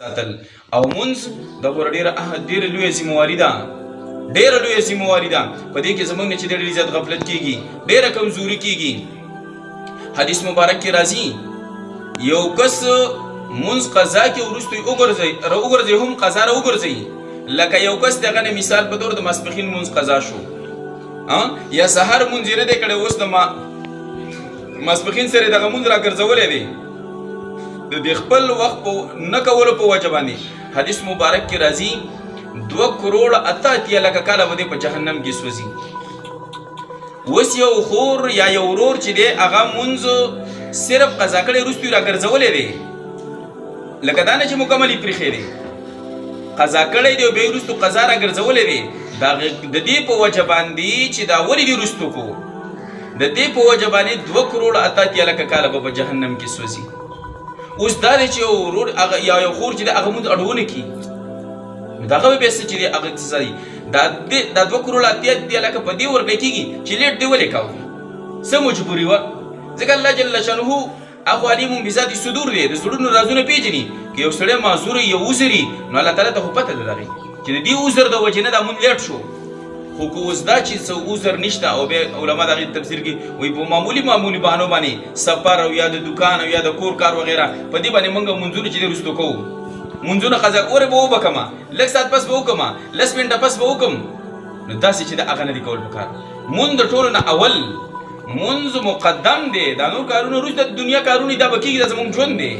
ساتل او منځ د ګور ډیر لوی ذمہواری ده ډیر لوی ذمہواری ده په دې کې زمونږ نه چې ډیر زیات غفلت کیږي ډیر کمزوري کیږي حدیث مبارک کې راځي یو کس منځ قضا کې ورستوي وګرځي هم قضا را وګرځي لکه یو کس دغه مثال په تور د ماسپخین منځ قضا شو یا سحر منځ نه دی کړي اوس د ماسپخین سره دغه منځ را ګرځولې دی د خپل وخت نه کولو په وجه باندې حدیث مبارک کې راځي 2 کروڑ اتیا لکه کاله باندې په جهنم کې سوځي وس یو خور یا یو ورور چې دی هغه منځ صرف قضا کړي رستوي را ګرځولې دی لکه دا نه چې مکملي پرې خېری قضا کړي دی به رستو قضا را ګرځولې دی دا د دې په وجه باندې چې دا ولې دی رستو کو د دې په وجه باندې 2 کروڑ اتیا لکه کاله په جهنم کې سوځي اوس دا دی چې ورور یا یو خور چې د هغه مونږ اډونه کی دغه به څه چې هغه څه دا 2 کروڑ اتیا لکه په دې ورګه کیږي چې لیټ دی ولې کاو څه مجبوری و ځکه الله جل شانه اخو علیم بذات الصدور دی د صدورونو رازونه پیژني که یو سړی معذور یو وزري نو الله تعالی ته پته لري چې دې وزر د وجنه د مونږ لیټ شو خو کو اوس دا چې څو وزر نشته او به علما دغه تفسیر کې وي په معمولی بهانو باندې سفر او یا د دکان او یا د کور کار وغیرہ په دې باندې مونږ منځونه چې رستو کوو منځونه قضا اوره به وبکما لږ سات پس به وکما لس منټه پس به وکم نو داسې چې د هغه نه دی کول پکار مونږ د ټولو نه اول منځ مقدم دی دا نور کارونه وروسته د دنیا کارونه دا بکیږي د زمونږ ژوند دی